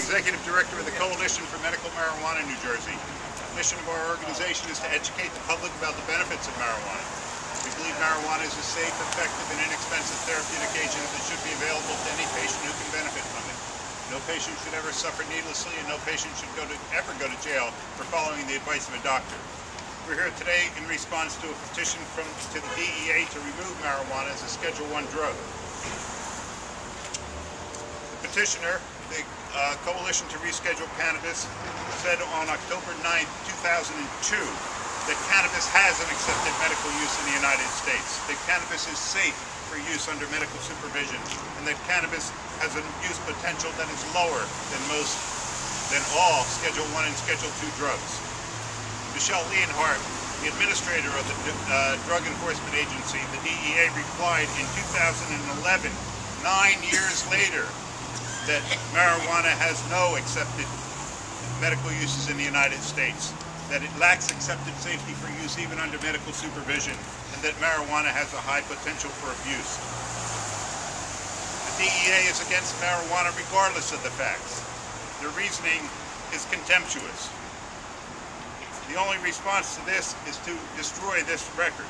Executive Director of the Coalition for Medical Marijuana in New Jersey. The mission of our organization is to educate the public about the benefits of marijuana. We believe marijuana is a safe, effective, and inexpensive therapeutic agent that should be available to any patient who can benefit from it. No patient should ever suffer needlessly, and no patient should ever go to jail for following the advice of a doctor. We're here today in response to a petition to the DEA to remove marijuana as a Schedule I drug. The petitioner, the Coalition to Reschedule Cannabis, said on October 9, 2002 that cannabis has an accepted medical use in the United States, that cannabis is safe for use under medical supervision, and that cannabis has a use potential that is lower than all Schedule I and Schedule II drugs. Michelle Leonhardt, the administrator of the Drug Enforcement Agency, the DEA, replied in 2011, 9 years later, that marijuana has no accepted medical uses in the United States, that it lacks accepted safety for use even under medical supervision, and that marijuana has a high potential for abuse. The DEA is against marijuana regardless of the facts. Their reasoning is contemptuous. The only response to this is to destroy this record.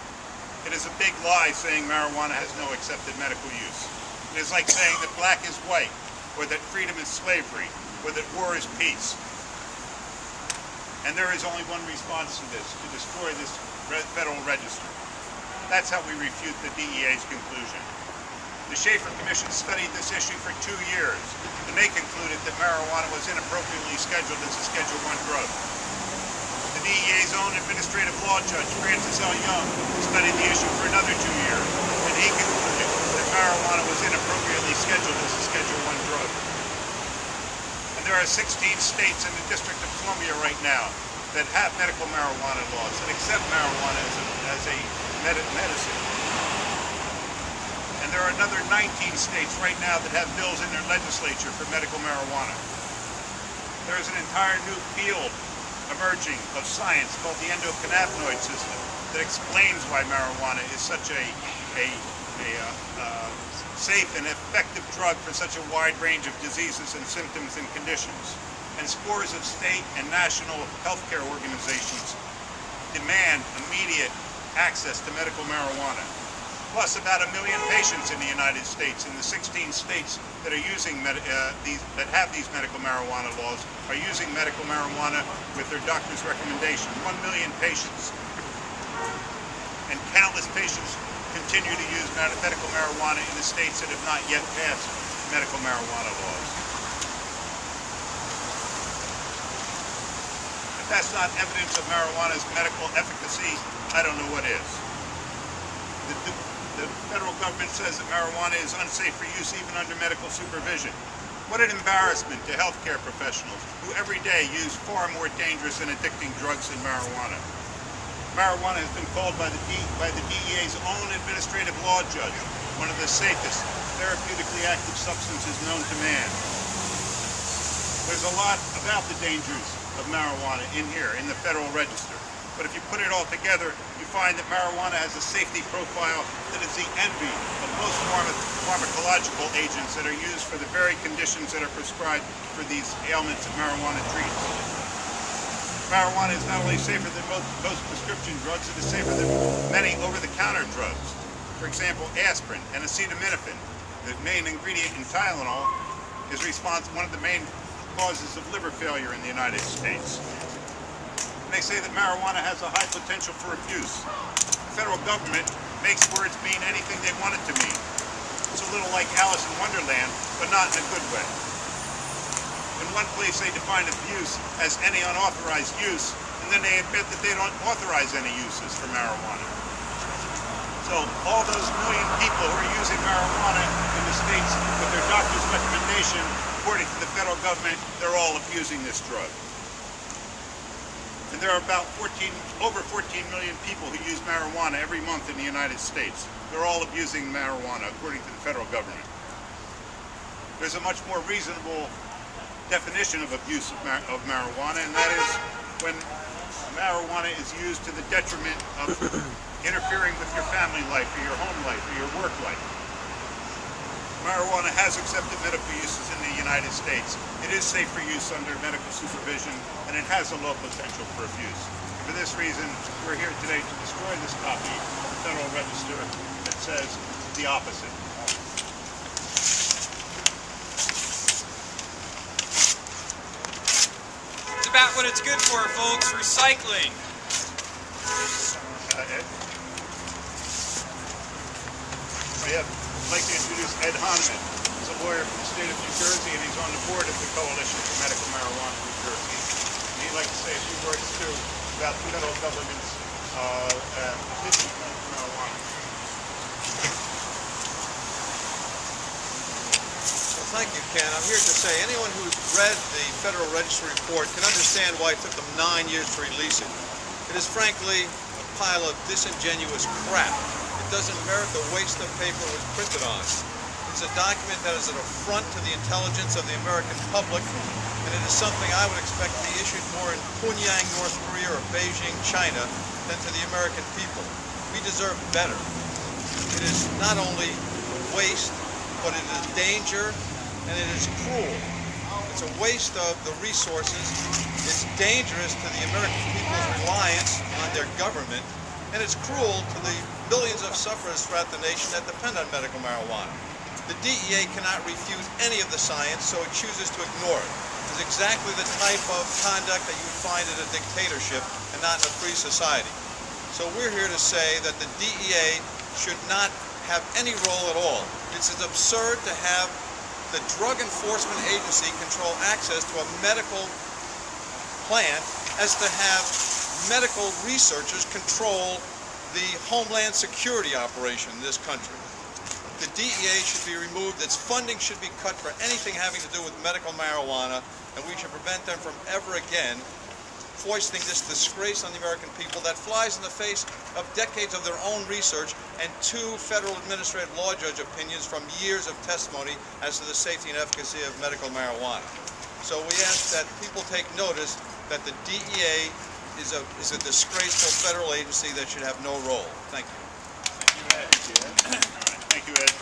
It is a big lie saying marijuana has no accepted medical use. It is like saying that black is white, or that freedom is slavery, or that war is peace. And there is only one response to this, to destroy this Federal Register. That's how we refute the DEA's conclusion. The Schaefer Commission studied this issue for 2 years, and they concluded that marijuana was inappropriately scheduled as a Schedule I drug. The DEA's own administrative law judge, Francis L. Young, studied the issue for another 2 years, and he concluded that marijuana was inappropriately scheduled as a Schedule I drug. And there are 16 states in the District of Columbia right now that have medical marijuana laws that accept marijuana as a medicine. And there are another 19 states right now that have bills in their legislature for medical marijuana. There is an entire new field emerging of science called the endocannabinoid system that explains why marijuana is such a safe and effective drug for such a wide range of diseases and symptoms and conditions. And scores of state and national healthcare organizations demand immediate access to medical marijuana. Plus, about 1 million patients in the United States, in the 16 states that are using that have these medical marijuana laws, are using medical marijuana with their doctor's recommendation. 1 million patients. And countless patients continue to use medical marijuana in the states that have not yet passed medical marijuana laws. If that's not evidence of marijuana's medical efficacy, I don't know what is. The federal government says that marijuana is unsafe for use even under medical supervision. What an embarrassment to healthcare professionals who every day use far more dangerous and addicting drugs than marijuana. Marijuana has been called by the DEA's own administrative law judge one of the safest therapeutically active substances known to man. There's a lot about the dangers of marijuana in here, in the Federal Register. But if you put it all together, you find that marijuana has a safety profile that is the envy of most pharmacological agents that are used for the very conditions that are prescribed for these ailments that marijuana treats. Marijuana is not only safer than most prescription drugs, it is safer than many over-the-counter drugs. For example, aspirin and acetaminophen, the main ingredient in Tylenol, is one of the main causes of liver failure in the United States. And they say that marijuana has a high potential for abuse. The federal government makes words mean anything they want it to mean. It's a little like Alice in Wonderland, but not in a good way. In one place they define abuse as any unauthorized use, and then they admit that they don't authorize any uses for marijuana. So all those million people who are using marijuana in the states with their doctor's recommendation, according to the federal government, they're all abusing this drug. And there are about over 14 million people who use marijuana every month in the United States. They're all abusing marijuana, according to the federal government. There's a much more reasonable definition of abuse of marijuana, and that is when marijuana is used to the detriment of interfering with your family life, or your home life, or your work life. Marijuana has accepted medical uses in the United States. It is safe for use under medical supervision, and it has a low potential for abuse. For this reason, we're here today to destroy this copy of the Federal Register that says the opposite. It's about what it's good for, folks, recycling. Ed? I'd like to introduce Ed Hahnemann. He's a lawyer from the state of New Jersey, and he's on the board of the Coalition for Medical Marijuana in New Jersey. And he'd like to say a few words, too, about the federal government's position on medical marijuana. Well, thank you, Ken. I'm here to say anyone who's read the Federal Register report can understand why it took them 9 years to release it. It is frankly a pile of disingenuous crap. It doesn't merit the waste of paper it was printed on. It's a document that is an affront to the intelligence of the American public, and it is something I would expect to be issued more in Pyongyang, North Korea, or Beijing, China, than to the American people. We deserve better. It is not only a waste, but it is danger, and it is cruel. It's a waste of the resources. It's dangerous to the American people's reliance on their government, and it's cruel to the millions of sufferers throughout the nation that depend on medical marijuana. The DEA cannot refute any of the science, so it chooses to ignore it. It's exactly the type of conduct that you would find in a dictatorship and not in a free society. So we're here to say that the DEA should not have any role at all. It's as absurd to have the Drug Enforcement Agency control access to a medical plant as to have medical researchers control the Homeland Security operation in this country. The DEA should be removed, its funding should be cut for anything having to do with medical marijuana, and we should prevent them from ever again foisting this disgrace on the American people that flies in the face of decades of their own research and 2 federal administrative law judge opinions from years of testimony as to the safety and efficacy of medical marijuana. So we ask that people take notice that the DEA is a disgraceful federal agency that should have no role. Thank you. Thank you, Ed.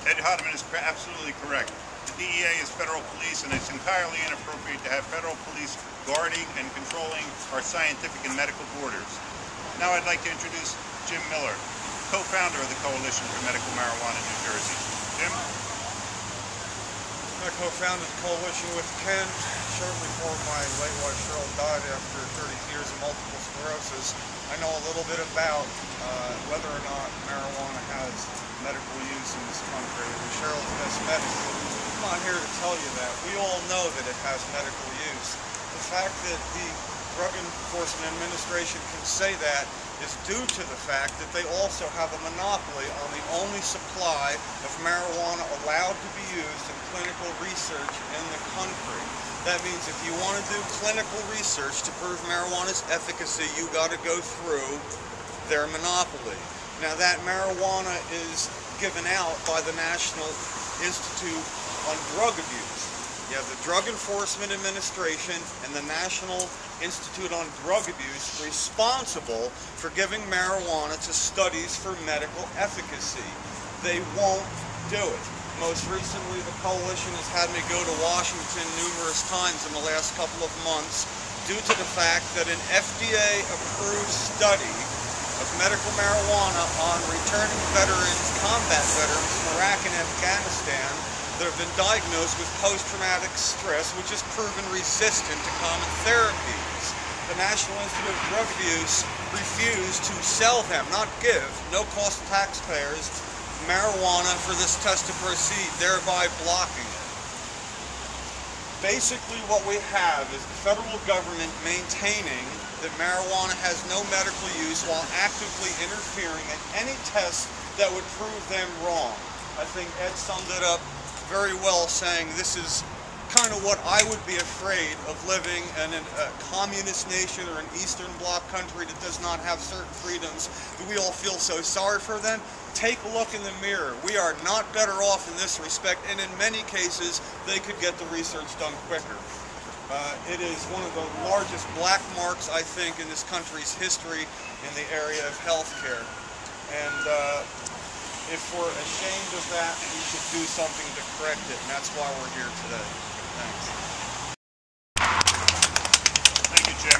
Ed Hahnemann is absolutely correct. The DEA is federal police, and it's entirely inappropriate to have federal police guarding and controlling our scientific and medical borders. Now I'd like to introduce Jim Miller, co-founder of the Coalition for Medical Marijuana in New Jersey. Jim? I co-founded the coalition with Ken shortly before my late wife Cheryl died after 30 years of multiple sclerosis. I know a little bit about whether or not marijuana has medical use in this country. And Cheryl's best medical. I'm not here to tell you that. We all know that it has medical use. The fact that the Drug Enforcement Administration can say that is due to the fact that they also have a monopoly on the only supply of marijuana allowed to be used in clinical research in the country. That means if you want to do clinical research to prove marijuana's efficacy, you got to go through their monopoly. Now that marijuana is given out by the National Institute on Drug Abuse. You have the Drug Enforcement Administration and the National Institute on Drug Abuse responsible for giving marijuana to studies for medical efficacy. They won't do it. Most recently, the coalition has had me go to Washington numerous times in the last couple of months due to the fact that an FDA-approved study of medical marijuana on returning veterans, combat veterans from Iraq and Afghanistan that have been diagnosed with post-traumatic stress, which is proven resistant to common therapies. The National Institute of Drug Abuse refused to sell them, not give, no cost to taxpayers, marijuana for this test to proceed, thereby blocking it. Basically what we have is the federal government maintaining that marijuana has no medical use while actively interfering in any test that would prove them wrong. I think Ed summed it up very well, saying this is kind of what I would be afraid of living in a communist nation or an Eastern Bloc country that does not have certain freedoms. We all feel so sorry for them. Take a look in the mirror. We are not better off in this respect, and in many cases, they could get the research done quicker. It is one of the largest black marks, I think, in this country's history in the area of healthcare. And if we're ashamed of that, we should do something to correct it, and that's why we're here today. Thanks. Thank you, Jim.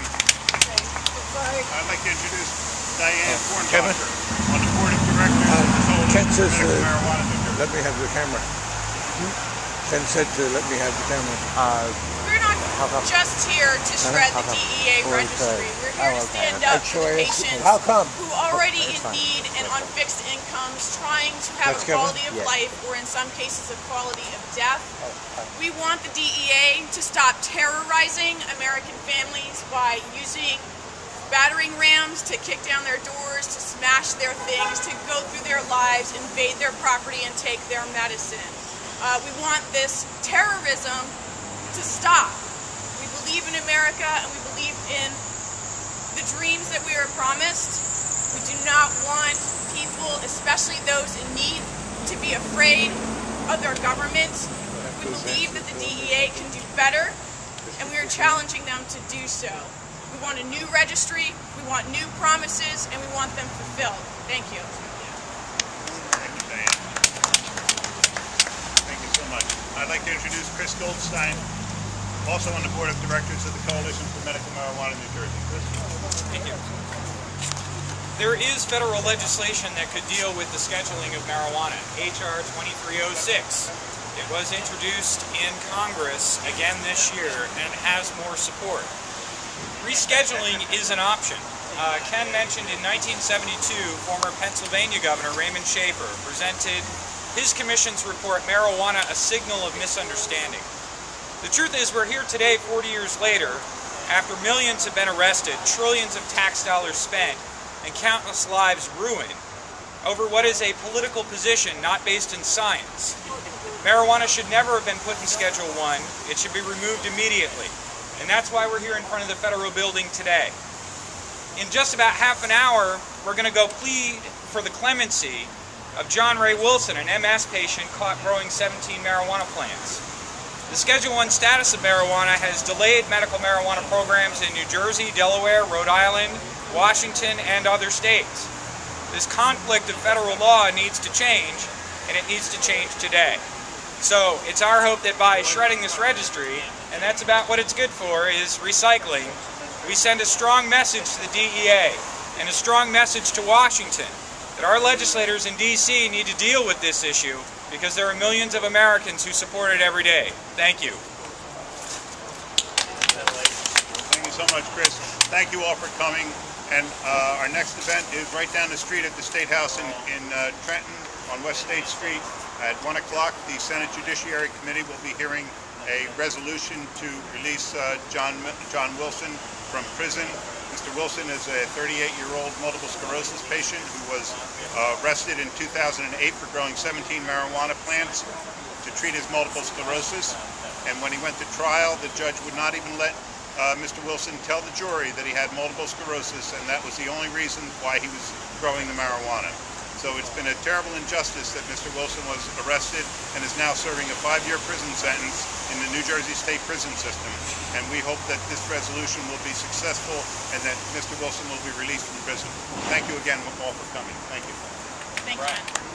I'd like to introduce Diane Kornbacher on the board of directors of the Ken Coalition says, for Medical Marijuana New Jersey. let me have the camera. Ken said to let me have the camera. We're not just here to shred the DEA registry. We're here to stand up for the patients who are already in need and on fixed incomes, trying to have a quality of life, or in some cases a quality of death. We want the DEA to stop terrorizing American families by using battering rams to kick down their doors, to smash their things, to go through their lives, invade their property, and take their medicine. We want this terrorism to stop. We believe in America, and we believe in the dreams that we are promised. We do not want people, especially those in need, to be afraid of their government. We believe that the DEA can do better, and we are challenging them to do so. We want a new registry, we want new promises, and we want them fulfilled. Thank you. Thank you, Diane. Thank you so much. I'd like to introduce Chris Goldstein, also on the board of directors of the Coalition for Medical Marijuana New Jersey. Chris? Thank you. There is federal legislation that could deal with the scheduling of marijuana, H.R. 2306. It was introduced in Congress again this year, and it has more support. Rescheduling is an option. Ken mentioned in 1972, former Pennsylvania Governor Raymond Schaefer presented his commission's report, Marijuana, a Signal of Misunderstanding. The truth is, we're here today, 40 years later, after millions have been arrested, trillions of tax dollars spent, and countless lives ruined over what is a political position not based in science. Marijuana should never have been put in Schedule 1. It should be removed immediately. And that's why we're here in front of the Federal Building today. In just about half an hour, we're going to go plead for the clemency of John Ray Wilson, an MS patient caught growing 17 marijuana plants. The Schedule 1 status of marijuana has delayed medical marijuana programs in New Jersey, Delaware, Rhode Island, Washington, and other states. This conflict of federal law needs to change, and it needs to change today. So it's our hope that by shredding this registry, and that's about what it's good for, is recycling, we send a strong message to the DEA and a strong message to Washington that our legislators in D.C. need to deal with this issue because there are millions of Americans who support it every day. Thank you. Thank you so much, Chris. Thank you all for coming. And our next event is right down the street at the State House in Trenton on West State Street. At 1 o'clock, the Senate Judiciary Committee will be hearing a resolution to release John Wilson from prison. Mr. Wilson is a 38-year-old multiple sclerosis patient who was arrested in 2008 for growing 17 marijuana plants to treat his multiple sclerosis. And when he went to trial, the judge would not even let Mr. Wilson tell the jury that he had multiple sclerosis, and that was the only reason why he was growing the marijuana. So it's been a terrible injustice that Mr. Wilson was arrested and is now serving a 5-year prison sentence in the New Jersey State prison system. And we hope that this resolution will be successful and that Mr. Wilson will be released from prison. Thank you again all for coming. Thank you. Thank you.